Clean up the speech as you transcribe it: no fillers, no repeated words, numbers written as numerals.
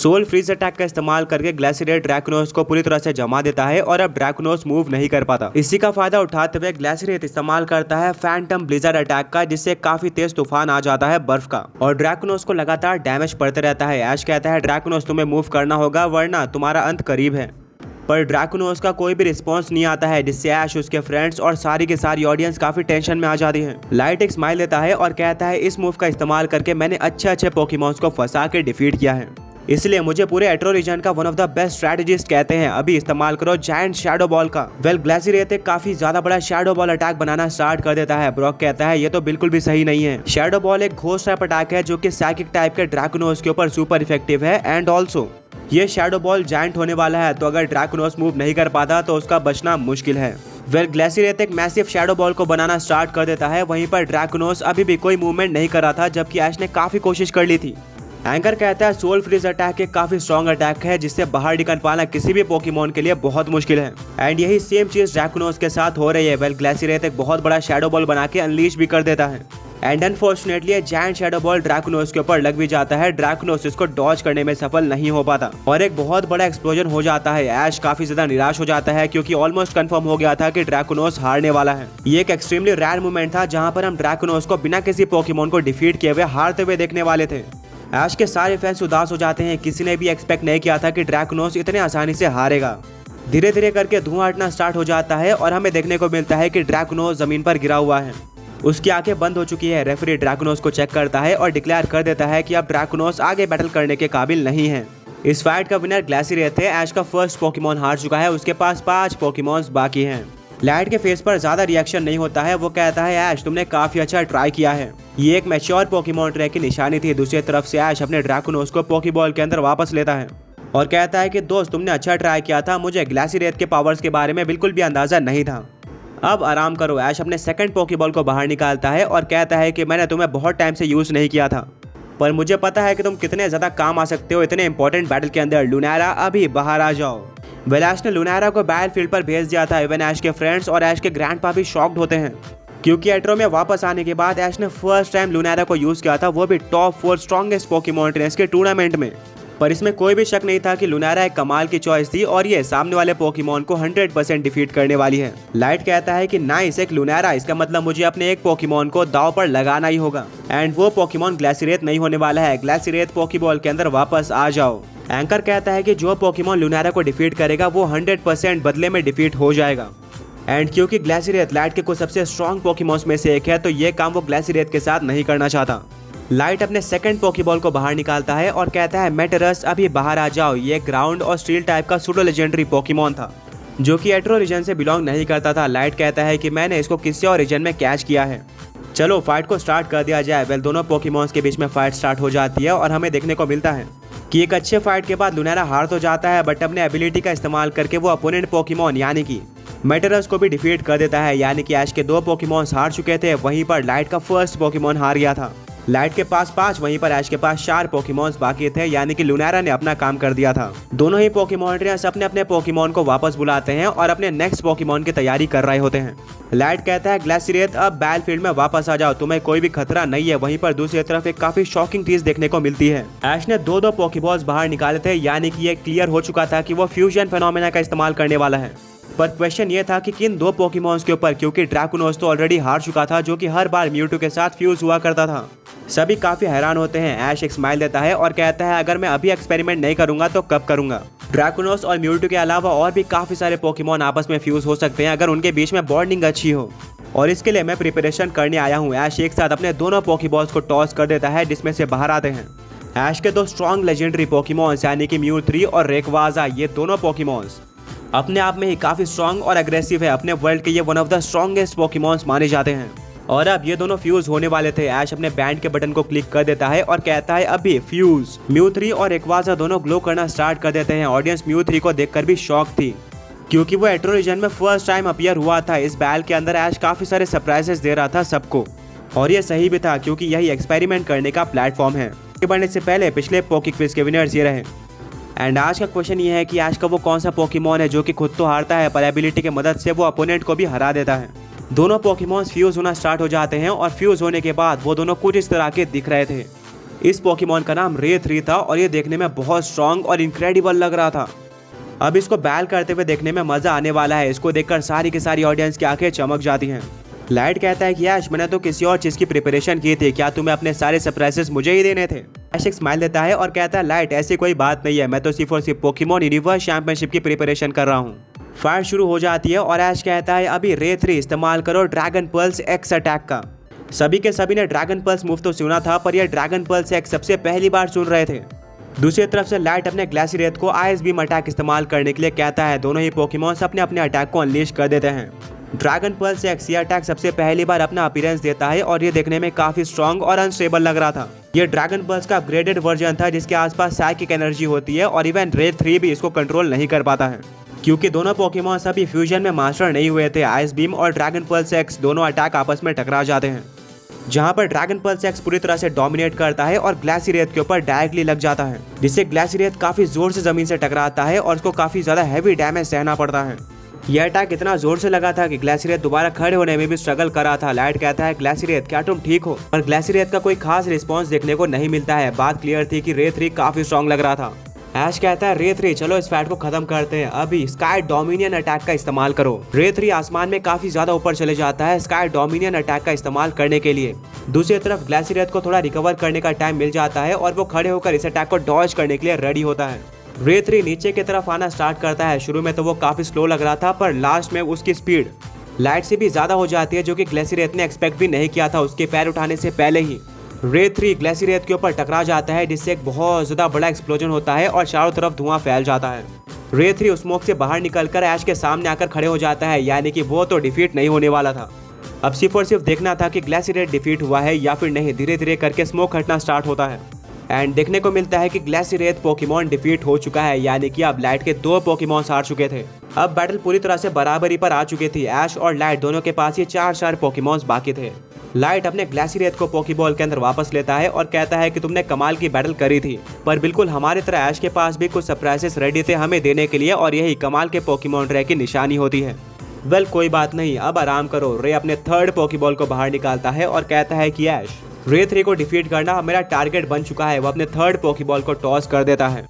Soul freeze attack का इस्तेमाल करके ग्लेसिरेट ड्रैकुनोस को पूरी तरह से जमा देता है और अब ड्रैकुनोस मूव नहीं कर पाता। इसी का फायदा उठाते हुए ग्लेसिरेट इस्तेमाल करता है फैंटम ब्लिज़र्ड अटैक का, जिससे काफी तेज तूफान आ जाता है बर्फ का और ड्रैकुनोस को लगातार डैमेज पड़ते रहता है। ऐश कहता है ड्रैकुनोस तुम्हें मूव करना होगा वरना तुम्हारा अंत करीब है, पर ड्रैकुनोस का कोई भी रिस्पांस नहीं आता है, जिससे ऐश, उसके फ्रेंड्स और सारी की सारी ऑडियंस काफी टेंशन में आ जाती है। लाइट एक स्माइल देता है और कहता है इस मूव का इस्तेमाल करके मैंने अच्छे पोकेमॉन्स को फंसा के डिफीट किया है, इसलिए मुझे पूरे एट्रो रीजन का one of the best strategist कहते हैं। अभी इस्तेमाल करो जायंट शैडो बॉल का। वेल ग्लेसिरेट एक काफी ज्यादा बड़ा शैडो बॉल अटैक बनाना स्टार्ट कर देता है। ब्रॉक कहता है ये तो बिल्कुल भी सही नहीं है। शैडो बॉल एक घोस्ट टाइप अटैक है जो कि साइकिक टाइप के ड्रैकुनोस के ऊपर सुपर इफेक्टिव है एंड ऑल्सो ये शैडो बॉल जायंट होने वाला है, तो अगर ड्रैकुनोस मूव नहीं कर पाता तो उसका बचना मुश्किल है। वेल ग्लेसिरेट एक मैसिव शैडो बॉल को बनाना स्टार्ट कर देता है। वहीं पर ड्रैकुनोस अभी भी कोई मूवमेंट नहीं कर रहा था, जबकि ऐश ने काफी कोशिश कर ली थी। एंकर कहता है सोल फ्रीज अटैक एक काफी स्ट्रॉन्ग अटैक है जिससे बाहर निकल पाना किसी भी पोकेमॉन के लिए बहुत मुश्किल है एंड यही सेम चीज ड्रैकुनोस के साथ हो रही है। वेल ग्लेसिरेट एक बहुत बड़ा शैडो बॉल बना के अनलीश भी कर देता है and unfortunately giant shadow ball ड्रैकुनोस के ऊपर लग भी जाता है। ड्रैकुनोस इसको डॉज करने में सफल नहीं हो पाता और एक बहुत बड़ा एक्सप्लोजन हो जाता है। ऐश काफी ज्यादा निराश हो जाता है क्योंकि ऑलमोस्ट कंफर्म हो गया था कि ड्रैकुनोस हारने वाला है। ये एक एक्सट्रीमली रेयर मोमेंट था जहां पर हम ड्रैकुनोस को बिना किसी पोकेमॉन को डिफीट किए हुए हारते हुए देखने वाले थे। ऐश के सारे फैंस उदास हो जाते हैं। किसी ने भी एक्सपेक्ट नहीं किया था कि ड्रैकुनोस इतने आसानी से हारेगा। धीरे धीरे करके धुआं हटना स्टार्ट हो जाता है और हमें देखने को मिलता है कि ड्रैकुनोस जमीन पर गिरा हुआ है, उसकी आंखें बंद हो चुकी है। रेफरी ड्रैकुनोस को चेक करता है और डिक्लेयर कर देता है कि अब ड्रैकुनोस आगे बैटल करने के काबिल नहीं है। इस फाइट का विनर ग्लेसिरेट थे। ऐश का फर्स्ट पोकेमॉन हार चुका है, उसके पास 5 पोकेमॉन्स बाकी हैं। लाइट के फेस पर ज्यादा रिएक्शन नहीं होता है। वो कहता है ऐश तुमने काफी अच्छा ट्राई किया है, ये एक मैच्योर पोकेमॉन ट्रैक की निशानी थी। दूसरी तरफ से ऐश अपने ड्रैकुनोस को पोकेबॉल के अंदर वापस लेता है और कहता है कि दोस्त तुमने अच्छा ट्राई किया था, मुझे ग्लेसिरेट के पावर्स के बारे में बिल्कुल भी अंदाजा नहीं था, अब आराम करो। ऐश अपने सेकंड पोकेबॉल को बाहर निकालता है और कहता है कि मैंने तुम्हें बहुत टाइम से यूज नहीं किया था, पर मुझे पता है कि तुम कितने ज्यादा काम आ सकते हो इतने इंपॉर्टेंट बैटल के अंदर। लुनारा अभी बाहर आ जाओ। वेल ऐश ने लुनारा को बैटल फील्ड पर भेज दिया था। इवन ऐश के फ्रेंड्स और ऐश के ग्रैंडपा भी शॉक्ड होते हैं क्योंकि एट्रो में वापस आने के बाद ऐश ने फर्स्ट टाइम लुनारा को यूज किया था, वो भी टॉप 4 स्ट्रॉन्गेस्ट पोकेमॉन ट्रेनर्स के टूर्नामेंट में। पर इसमें कोई भी शक नहीं था कि लुनारा एक कमाल की चॉइस थी और ये सामने वाले पोकेमॉन को 100% डिफीट करने वाली है। लाइट कहता है कि नाइस, एक लुनारा, इसका मतलब मुझे अपने एक पोकेमॉन को दाव पर लगाना ही होगा एंड वो पोकेमॉन ग्लेसिरेट नहीं होने वाला है। ग्लेसिरेट पोकेबॉल के अंदर वापस आ जाओ। एंकर कहता है कि जो पोकेमॉन लुनारा को डिफीट करेगा वो 100% बदले में डिफीट हो जाएगा एंड क्योंकि ग्लेसिरेट लाइट के कुछ सबसे स्ट्रॉन्ग पोकेमॉन्स में से एक है, तो ये काम वो ग्लेसिरेट के साथ नहीं करना चाहता। लाइट अपने सेकंड पोकेबॉल को बाहर निकालता है और कहता है मेटेरस अभी बाहर आ जाओ। ये ग्राउंड और स्टील टाइप का सूडो लेजेंडरी पोकेमॉन था जो कि एट्रो रीजन से बिलोंग नहीं करता था। लाइट कहता है कि मैंने इसको किसी और रीजन में कैच किया है, चलो फाइट को स्टार्ट कर दिया जाए। वेल दोनों पोकेमॉन्स के बीच में फाइट स्टार्ट हो जाती है और हमें देखने को मिलता है कि एक अच्छे फाइट के बाद लुनारा हार तो जाता है, बट अपने एबिलिटी का इस्तेमाल करके वो अपोनेंट पोकेमॉन यानी कि मेटेरस को भी डिफीट कर देता है। यानी कि ऐश के 2 पोकेमॉन्स हार चुके थे, वहीं पर लाइट का फर्स्ट पोकेमॉन हार गया था। लाइट के पास 5, वहीं पर ऐश के पास 4 पोकेमॉन्स बाकी थे, यानी कि लुनारा ने अपना काम कर दिया था। दोनों ही पोकेमॉन ट्रेनर्स अपने अपने पोकेमॉन को वापस बुलाते हैं और अपने नेक्स्ट पोकेमॉन की तैयारी कर रहे होते हैं। लाइट कहता है ग्लेसिरेट अब बैटल फील्ड में वापस आ जाओ, तुम्हें कोई भी खतरा नहीं है। वहीं पर दूसरी तरफ एक काफी शॉकिंग चीज देखने को मिलती है। ऐश ने 2 पोकेबॉल्स बाहर निकाले थे, यानी कि ये क्लियर हो चुका था कि वो फ्यूजन फेनोमेना का इस्तेमाल करने वाला है। पर क्वेश्चन ये था कि किन 2 पोकेमॉन्स के ऊपर, क्योंकि ड्रैकुनोस तो ऑलरेडी हार चुका था जो कि हर बार म्यूटू के साथ फ्यूज हुआ करता था। सभी काफी हैरान होते हैं। ऐश एक स्माइल देता है और कहता है अगर मैं अभी एक्सपेरिमेंट नहीं करूंगा तो कब करूंगा। ड्रैकुनोस और म्यूटू के अलावा और भी काफी सारे पोकेमॉन आपस में फ्यूज हो सकते हैं अगर उनके बीच में बॉन्डिंग अच्छी हो, और इसके लिए मैं प्रिपरेशन करने आया हूँ। ऐश एक साथ अपने दोनों पोकेबॉल्स को टॉस कर देता है जिसमें से बाहर आते हैं ऐश के 2 स्ट्रॉन्ग लेजेंडरी पोकेमॉन्स यानी कि म्यू3 और रेकवाजा। ये दोनों पोकेमॉन्स अपने आप में ही काफी स्ट्रॉन्ग और एग्रेसिव है। अपने वर्ल्ड के ये one of the strongest Pokémons माने जाते हैं और अब ये दोनों फ्यूज होने वाले थे। ऐश अपने बैंड के बटन को क्लिक कर देता है और कहता है अभी फ्यूज। म्यू3 और रेकवाजा दोनों ग्लो करना स्टार्ट कर देते हैं। ऑडियंस म्यू3 को देखकर भी शॉक थी क्योंकि वो एट्रो रीजन में फर्स्ट टाइम अपीयर हुआ था। इस बैल के अंदर ऐश काफी सारे सरप्राइजेस दे रहा था सबको, और ये सही भी था क्योंकि यही एक्सपेरिमेंट करने का प्लेटफॉर्म है। बढ़ने से पहले पिछले पोके क्विज के विनर्स ये रहे एंड आज का क्वेश्चन ये है कि ऐश का वो कौन सा पोकेमॉन है जो कि खुद तो हारता है पर एबिलिटी की मदद से वो अपोनेंट को भी हरा देता है। दोनों पोकेमॉन्स फ्यूज होना स्टार्ट हो जाते हैं और फ्यूज होने के बाद वो दोनों कुछ इस तरह के दिख रहे थे। इस पोकेमॉन का नाम रे 3 था और ये देखने में बहुत स्ट्रॉन्ग और इनक्रेडिबल लग रहा था। अब इसको बैल करते हुए देखने में मजा आने वाला है। इसको देखकर सारी की सारी ऑडियंस की आंखें चमक जाती हैं। लाइट कहता है कि ऐश, मैंने तो किसी और चीज की प्रिपरेशन की थी, क्या तुम्हें अपने सारे सरप्राइजेस मुझे ही देने थे? ऐश एक स्माइल देता है और कहता है, लाइट ऐसी कोई बात नहीं है, मैं तो सिर्फ और सिर्फ पोकेमॉन यूनिवर्स चैंपियनशिप की प्रिपरेशन कर रहा हूँ। फायर शुरू हो जाती है और ऐश कहता है, अभी रे 3 इस्तेमाल करो ड्रैगन पल्स एक्स अटैक का। सभी के सभी ने ड्रैगन पल्स मूव तो सुना था, पर यह ड्रैगन पल्स एक्स सबसे पहली बार सुन रहे थे। दूसरी तरफ से लाइट अपने ग्लेसिरेट को आइस बीम अटैक इस्तेमाल करने के लिए कहता है। दोनों ही पोकेमॉन्स अपने अपने अटैक को अनलीश कर देते हैं। ड्रैगन पल्स एक्स ये अटैक सबसे पहली बार अपना अपीयरेंस देता है और ये देखने में काफी स्ट्रॉन्ग और अनस्टेबल लग रहा था। ये ड्रैगन पल्स का अपग्रेडेड वर्जन था जिसके आसपास साइकिक एनर्जी होती है और इवन रे 3 भी इसको कंट्रोल नहीं कर पाता है, क्योंकि दोनों पोकेमॉन्स अभी फ्यूजन में मास्टर नहीं हुए थे। आइस बीम और ड्रैगन पल्स एक्स दोनों अटैक आपस में टकरा जाते हैं, जहां पर ड्रैगन पल्स एक्स पूरी तरह से डोमिनेट करता है और ग्लेसिरेट के ऊपर डायरेक्टली लग जाता है, जिससे ग्लेसिरेट काफी जोर से जमीन से टकराता है और उसको काफी ज्यादा हैवी डैमेज सहना पड़ता है। यह अटैक इतना जोर से लगा था कि ग्लेसिरेट दोबारा खड़े होने में भी स्ट्रगल कर रहा था। लाइट कहता है, ग्लेसिरेट क्या तुम ठीक हो? पर ग्लेसिरेट का कोई खास रिस्पॉन्स देखने को नहीं मिलता है। बात क्लियर थी कि रे 3 काफी स्ट्रॉन्ग लग रहा था। ऐश कहता है, रे 3 चलो इस फाइट को खत्म करते हैं, अभी स्काई डोमिनियन अटैक का इस्तेमाल करो। रे 3 आसमान में काफी ज्यादा ऊपर चले जाता है स्काई डोमिनियन अटैक का इस्तेमाल करने के लिए। दूसरी तरफ ग्लेसिरेट को थोड़ा रिकवर करने का टाइम मिल जाता है और वो खड़े होकर इस अटैक को डॉज करने के लिए रेडी होता है। रे 3 नीचे की तरफ आना स्टार्ट करता है। शुरू में तो वो काफी स्लो लग रहा था, पर लास्ट में उसकी स्पीड लाइट से भी ज्यादा हो जाती है, जो कि ग्लेसिरेट ने एक्सपेक्ट भी नहीं किया था। उसके पैर उठाने से पहले ही रे 3 ग्लेसिरेट के ऊपर टकरा जाता है, जिससे एक बहुत ज्यादा बड़ा एक्सप्लोजन होता है और चारों तरफ धुआं फैल जाता है। रे 3 उस स्मोक से बाहर निकलकर ऐश के सामने आकर खड़े हो जाता है, यानी कि वो तो डिफीट नहीं होने वाला था। अब सिर्फ और सिर्फ देखना था कि ग्लेसिरेट डिफीट हुआ है या फिर नहीं। धीरे धीरे करके स्मोक हटना स्टार्ट होता है एंड देखने को मिलता है कि ग्लेसिरेट पोकेमॉन डिफीट हो चुका है, यानी कि अब लाइट के 2 पोकेमॉन्स हार चुके थे। अब बैटल पूरी तरह से बराबरी पर आ चुकी थी। ऐश और लाइट दोनों के पास ये 4 पोकेमॉन्स बाकी थे। लाइट अपने ग्लेसिरेट को पोकेबॉल के अंदर वापस लेता है और कहता है कि तुमने कमाल की बैटल करी थी, पर बिल्कुल हमारी तरह ऐश के पास भी कुछ सरप्राइजेस रेडी थे हमें देने के लिए, और यही कमाल के पोकेमॉन रे की निशानी होती है। वेल कोई बात नहीं, अब आराम करो। रे अपने 3rd पोकेबॉल को बाहर निकालता है और कहता है कि ऐश, रे 3 को डिफीट करना मेरा टारगेट बन चुका है। वो अपने 3rd पोकेबॉल को टॉस कर देता है।